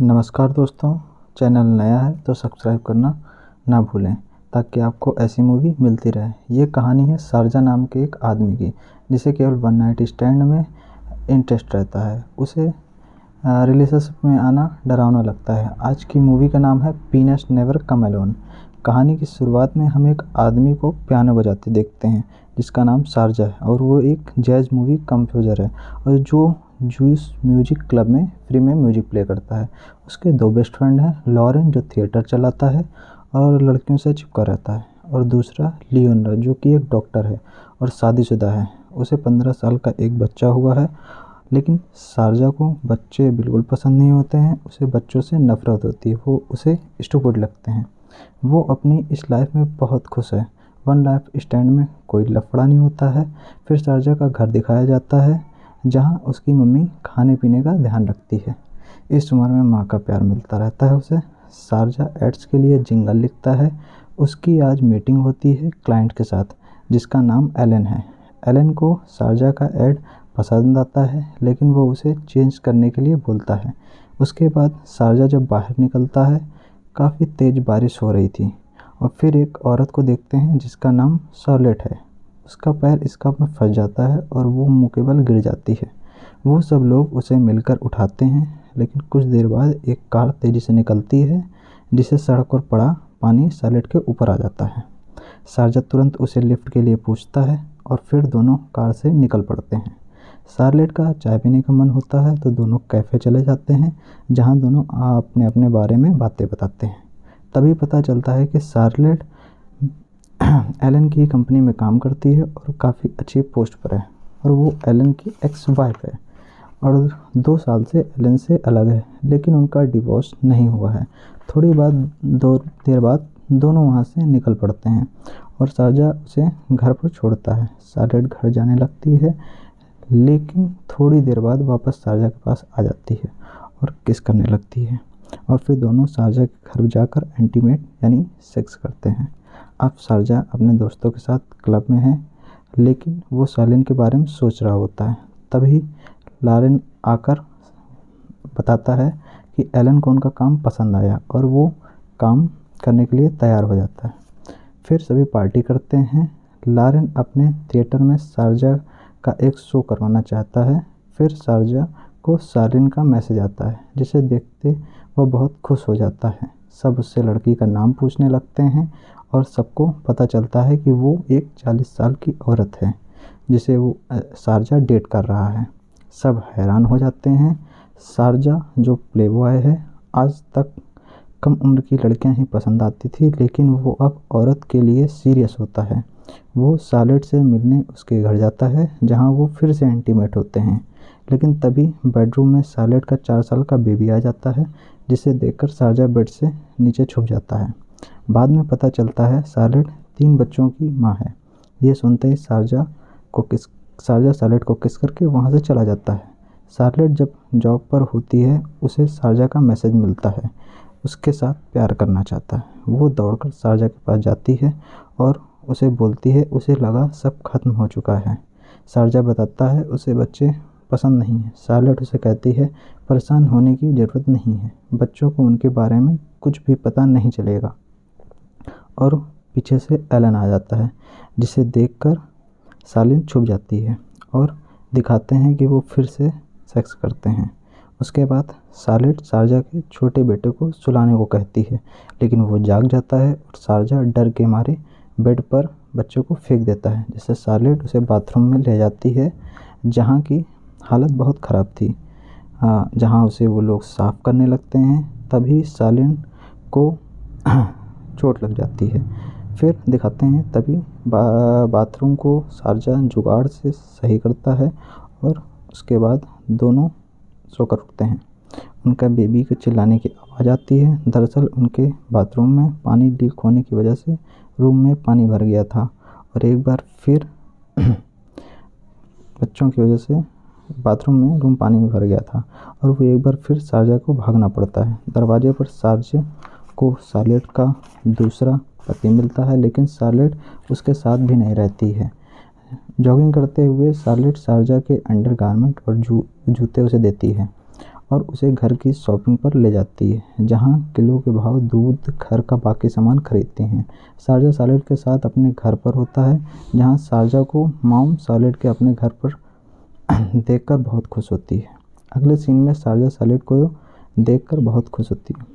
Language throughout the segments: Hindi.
नमस्कार दोस्तों, चैनल नया है तो सब्सक्राइब करना ना भूलें ताकि आपको ऐसी मूवी मिलती रहे। ये कहानी है शारजा नाम के एक आदमी की, जिसे केवल वन नाइट स्टैंड में इंटरेस्ट रहता है। उसे रिलेशनशिप में आना डरावना लगता है। आज की मूवी का नाम है पीनट्स नेवर कम अलोन। कहानी की शुरुआत में हम एक आदमी को पियानो बजाते देखते हैं जिसका नाम शारजा है, और वो एक जैज़ मूवी कंपोज़र है और जो जूस म्यूजिक क्लब में फ्री में म्यूजिक प्ले करता है। उसके दो बेस्ट फ्रेंड हैं, लॉरेन जो थिएटर चलाता है और लड़कियों से चिपका रहता है, और दूसरा लियोनरा जो कि एक डॉक्टर है और शादीशुदा है। उसे 15 साल का एक बच्चा हुआ है, लेकिन शारजा को बच्चे बिल्कुल पसंद नहीं होते हैं। उसे बच्चों से नफ़रत होती है, वो उसे स्टूपिड लगते हैं। वो अपनी इस लाइफ में बहुत खुश है। वन लाइफ स्टैंड में कोई लफड़ा नहीं होता है। फिर शारजा का घर दिखाया जाता है जहाँ उसकी मम्मी खाने पीने का ध्यान रखती है। इस उम्र में माँ का प्यार मिलता रहता है उसे। शारजा एड्स के लिए जिंगल लिखता है। उसकी आज मीटिंग होती है क्लाइंट के साथ जिसका नाम एलन है। एलन को शारजा का एड पसंद आता है, लेकिन वो उसे चेंज करने के लिए बोलता है। उसके बाद शारजा जब बाहर निकलता है, काफ़ी तेज़ बारिश हो रही थी, और फिर एक औरत को देखते हैं जिसका नाम शार्लेट है। उसका पैर स्कार्फ में फंस जाता है और वो मुँह के बल गिर जाती है। वो सब लोग उसे मिलकर उठाते हैं, लेकिन कुछ देर बाद एक कार तेज़ी से निकलती है जिससे सड़क पर पड़ा पानी शार्लेट के ऊपर आ जाता है। शारजा तुरंत उसे लिफ्ट के लिए पूछता है और फिर दोनों कार से निकल पड़ते हैं। शार्लेट का चाय पीने का मन होता है तो दोनों कैफ़े चले जाते हैं जहां दोनों अपने अपने बारे में बातें बताते हैं। तभी पता चलता है कि शार्लेट एलन की कंपनी में काम करती है और काफ़ी अच्छी पोस्ट पर है, और वो एलन की एक्स वाइफ है और 2 साल से एलन से अलग है, लेकिन उनका डिवोर्स नहीं हुआ है। दो देर बाद दोनों वहाँ से निकल पड़ते हैं और शारजा उसे घर पर छोड़ता है। शार्लेट घर जाने लगती है, लेकिन थोड़ी देर बाद वापस शारजा के पास आ जाती है और किस करने लगती है, और फिर दोनों शारजा के घर जाकर इंटीमेट यानी सेक्स करते हैं। अब शारजा अपने दोस्तों के साथ क्लब में है, लेकिन वो सालिन के बारे में सोच रहा होता है। तभी लॉरेन आकर बताता है कि एलन को उनका काम पसंद आया और वो काम करने के लिए तैयार हो जाता है। फिर सभी पार्टी करते हैं। लॉरेन अपने थिएटर में शारजा का एक शो करवाना चाहता है। फिर शारजा को सालिन का मैसेज आता है, जिसे देखते वह बहुत खुश हो जाता है। सब उससे लड़की का नाम पूछने लगते हैं और सबको पता चलता है कि वो एक 40 साल की औरत है जिसे वो शारजा डेट कर रहा है। सब हैरान हो जाते हैं। शारजा जो प्लेबॉय है, आज तक कम उम्र की लड़कियां ही पसंद आती थी, लेकिन वो अब औरत के लिए सीरियस होता है। वो शार्लेट से मिलने उसके घर जाता है जहां वो फिर से इंटीमेट होते हैं, लेकिन तभी बेडरूम में शार्लेट का 4 साल का बेबी आ जाता है, जिसे देखकर शारजा बेड से नीचे छुप जाता है। बाद में पता चलता है शार्लेट 3 बच्चों की माँ है। ये सुनते ही शारजा शार्लेट को किस करके वहाँ से चला जाता है। शार्लेट जब जॉब पर होती है, उसे शारजा का मैसेज मिलता है, उसके साथ प्यार करना चाहता है। वो दौड़कर शारजा के पास जाती है और उसे बोलती है उसे लगा सब खत्म हो चुका है। शारजा बताता है उसे बच्चे पसंद नहीं है। शार्लेट उसे कहती है परेशान होने की ज़रूरत नहीं है, बच्चों को उनके बारे में कुछ भी पता नहीं चलेगा। और पीछे से एलन आ जाता है, जिसे देखकर सालिन छुप जाती है और दिखाते हैं कि वो फिर से सेक्स करते हैं। उसके बाद शार्लेट शारजा के छोटे बेटे को सुलाने को कहती है, लेकिन वो जाग जाता है और शारजा डर के मारे बेड पर बच्चों को फेंक देता है, जिससे शार्लेट उसे बाथरूम में ले जाती है जहाँ की हालत बहुत ख़राब थी, जहाँ उसे वो लोग साफ़ करने लगते हैं। तभी सालिन को चोट लग जाती है। फिर दिखाते हैं तभी बाथरूम को शारजा जुगाड़ से सही करता है और उसके बाद दोनों सोकर उठते हैं। उनका बेबी के चिल्लाने की आवाज़ आती है। दरअसल उनके बाथरूम में पानी लीक होने की वजह से रूम में पानी भर गया था, और एक बार फिर बच्चों की वजह से बाथरूम में रूम पानी में भर गया था, और वो एक बार फिर शारजा को भागना पड़ता है। दरवाजे पर शारजा को शार्लेट का दूसरा पति मिलता है, लेकिन शार्लेट उसके साथ भी नहीं रहती है। जॉगिंग करते हुए शार्लेट शारजा के अंडरगारमेंट और जूते उसे देती है, और उसे घर की शॉपिंग पर ले जाती है, जहाँ किलो के भाव दूध, घर का बाकी सामान खरीदती हैं। शारजा सॉलिड के साथ अपने घर पर होता है, जहाँ शारजा को मॉम सॉलिड के अपने घर पर देखकर बहुत खुश होती है। अगले सीन में शारजा सॉलिड को देखकर बहुत खुश होती है।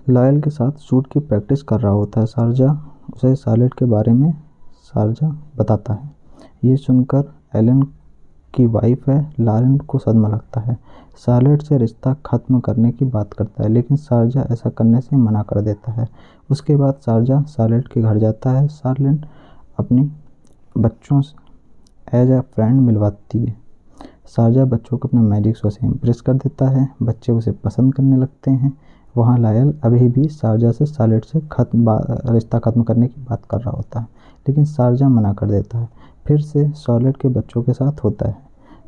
लॉयल के साथ शूट की प्रैक्टिस कर रहा होता है। शारजा उसे सॉलिड के बारे में शारजा बताता है। ये सुनकर एलन की वाइफ है लॉरेन को सदमा लगता है। शार्लेट से रिश्ता खत्म करने की बात करता है, लेकिन शारजा ऐसा करने से मना कर देता है। उसके बाद शारजा शार्लेट के घर जाता है। शार्लेट अपनी बच्चों से एज अ फ्रेंड मिलवाती है। शारजा बच्चों को अपने मैजिक शो से इम्प्रेस कर देता है। बच्चे उसे पसंद करने लगते हैं। वहाँ लायल अभी भी शारजा से शार्लेट से रिश्ता खत्म करने की बात कर रहा होता है, लेकिन शारजा मना कर देता है। फिर से शार्लेट के बच्चों के साथ होता है।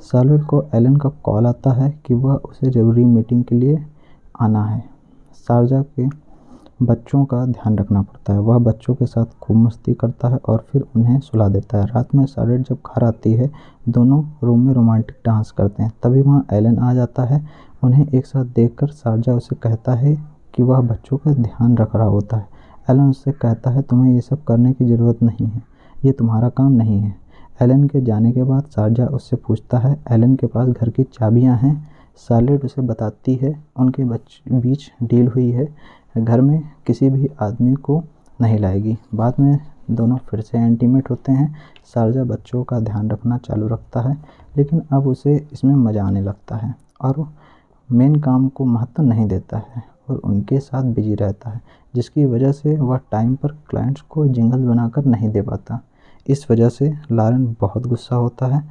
शार्लेट को एलन का कॉल आता है कि वह उसे ज़रूरी मीटिंग के लिए आना है। शारजा के बच्चों का ध्यान रखना पड़ता है। वह बच्चों के साथ खूब मस्ती करता है और फिर उन्हें सुला देता है। रात में शार्लेट जब घर आती है, दोनों रूम में रोमांटिक डांस करते हैं। तभी वहाँ एलन आ जाता है। उन्हें एक साथ देखकर शारजा उसे कहता है कि वह बच्चों का ध्यान रख रहा होता है। एलन उससे कहता है, तुम्हें ये सब करने की ज़रूरत नहीं है, ये तुम्हारा काम नहीं है। एलन के जाने के बाद शारजा उससे पूछता है, एलन के पास घर की चाबियां हैं। शार्लेट उसे बताती है उनके बीच डील हुई है, घर में किसी भी आदमी को नहीं लाएगी। बाद में दोनों फिर से इंटीमेट होते हैं। शारजा बच्चों का ध्यान रखना चालू रखता है, लेकिन अब उसे इसमें मज़ा आने लगता है और मेन काम को महत्व नहीं देता है और उनके साथ बिजी रहता है, जिसकी वजह से वह टाइम पर क्लाइंट्स को जिंगल बनाकर नहीं दे पाता। इस वजह से लॉरेन बहुत गुस्सा होता है।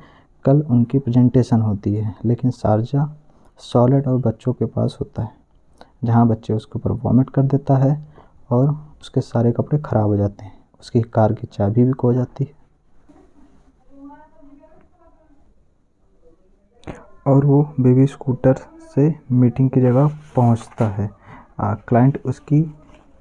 कल उनकी प्रेजेंटेशन होती है, लेकिन शारजा सॉलिड और बच्चों के पास होता है, जहां बच्चे उसके ऊपर वॉमिट कर देता है और उसके सारे कपड़े ख़राब हो जाते हैं। उसकी कार की चाबी भी खो जाती है और वो बेबी स्कूटर से मीटिंग की जगह पहुंचता है। क्लाइंट उसकी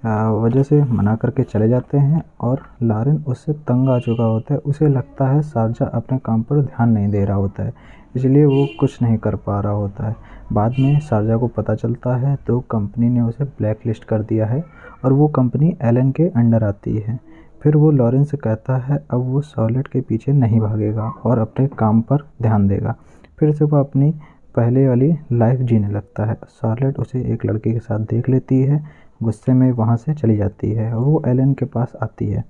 वजह से मना करके चले जाते हैं और लॉरेन उससे तंग आ चुका होता है। उसे लगता है शारजा अपने काम पर ध्यान नहीं दे रहा होता है, इसलिए वो कुछ नहीं कर पा रहा होता है। बाद में शारजा को पता चलता है तो कंपनी ने उसे ब्लैक लिस्ट कर दिया है और वो कंपनी एलन के अंडर आती है। फिर वो लॉरेन से कहता है अब वो शार्लेट के पीछे नहीं भागेगा और अपने काम पर ध्यान देगा। फिर से वो अपनी पहले वाली लाइफ जीने लगता है। शार्लेट उसे एक लड़के के साथ देख लेती है, गुस्से में वहाँ से चली जाती है और वो एलन के पास आती है।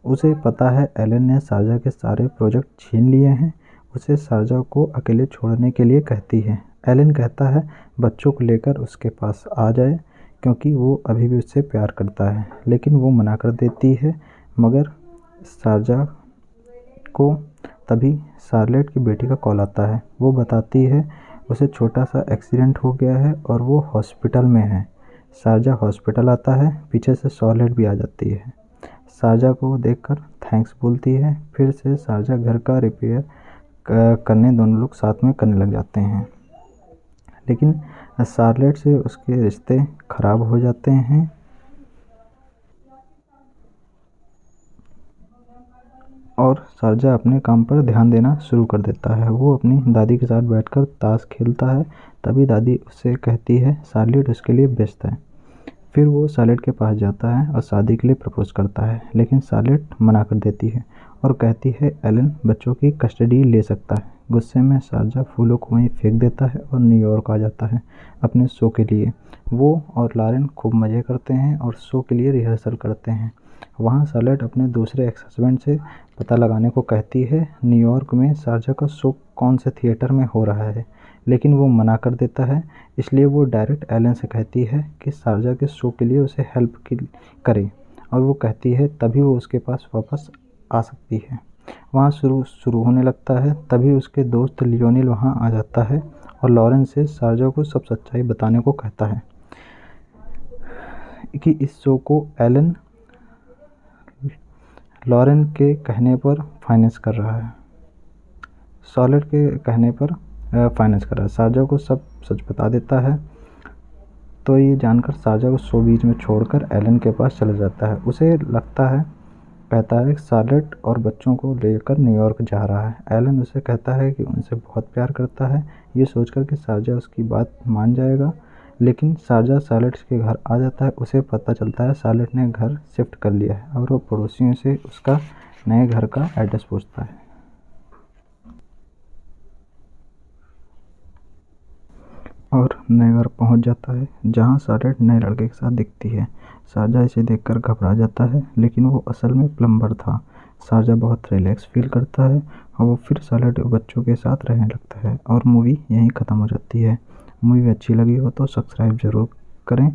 उसे पता है एलन ने शारजा के सारे प्रोजेक्ट छीन लिए हैं। उसे शारजा को अकेले छोड़ने के लिए कहती है। एलन कहता है बच्चों को लेकर उसके पास आ जाए, क्योंकि वो अभी भी उससे प्यार करता है, लेकिन वो मना कर देती है। मगर शारजा को तभी शार्लेट की बेटी का कॉल आता है। वो बताती है उसे छोटा सा एक्सीडेंट हो गया है और वो हॉस्पिटल में है। शारजा हॉस्पिटल आता है, पीछे से शार्लेट भी आ जाती है। शारजा को देखकर थैंक्स बोलती है। फिर से शारजा घर का रिपेयर करने दोनों लोग साथ में करने लग जाते हैं, लेकिन शार्लेट से उसके रिश्ते खराब हो जाते हैं और शारजा अपने काम पर ध्यान देना शुरू कर देता है। वो अपनी दादी के साथ बैठकर ताश खेलता है। तभी दादी उससे कहती है शार्लेट उसके लिए बेस्ट है। फिर वो शार्लेट के पास जाता है और शादी के लिए प्रपोज करता है, लेकिन शार्लेट मना कर देती है और कहती है एलन बच्चों की कस्टडी ले सकता है। गुस्से में शारजा फूलों को वहीं फेंक देता है और न्यूयॉर्क आ जाता है अपने शो के लिए। वो और लॉरेन खूब मज़े करते हैं और शो के लिए रिहर्सल करते हैं। वहाँ शार्लेट अपने दूसरे एक्स हस्बैंड से पता लगाने को कहती है न्यूयॉर्क में शारजा का शो कौन से थिएटर में हो रहा है, लेकिन वो मना कर देता है। इसलिए वो डायरेक्ट एलन से कहती है कि शारजा के शो के लिए उसे हेल्प करे और वो कहती है तभी वो उसके पास वापस आ सकती है। वहाँ शुरू होने लगता है। तभी उसके दोस्त लियोनिल वहाँ आ जाता है और लॉरेन से शारजा को सब सच्चाई बताने को कहता है कि इस शो को एलन लॉरेन के कहने पर फाइनेंस कर रहा है, शार्लेट के कहने पर फाइनेंस कर रहा है। शारजा को सब सच बता देता है, तो ये जानकर शारजा को शो बीच में छोड़कर एलन के पास चला जाता है। उसे लगता है कहता है शार्लेट और बच्चों को लेकर न्यूयॉर्क जा रहा है। एलन उसे कहता है कि उनसे बहुत प्यार करता है, ये सोचकर कि शारजा उसकी बात मान जाएगा। लेकिन शारजा शार्लेट के घर आ जाता है। उसे पता चलता है शार्लेट ने घर शिफ्ट कर लिया है और वो पड़ोसियों से उसका नए घर का एड्रेस पूछता है और नए घर पहुंच जाता है, जहां शार्लेट नए लड़के के साथ दिखती है। शारजा इसे देखकर घबरा जाता है, लेकिन वो असल में प्लम्बर था। शारजा बहुत रिलैक्स फील करता है और वो फिर शार्लेट के बच्चों के साथ रहने लगता है और मूवी यहीं ख़त्म हो जाती है। मूवी अच्छी लगी हो तो सब्सक्राइब ज़रूर करें।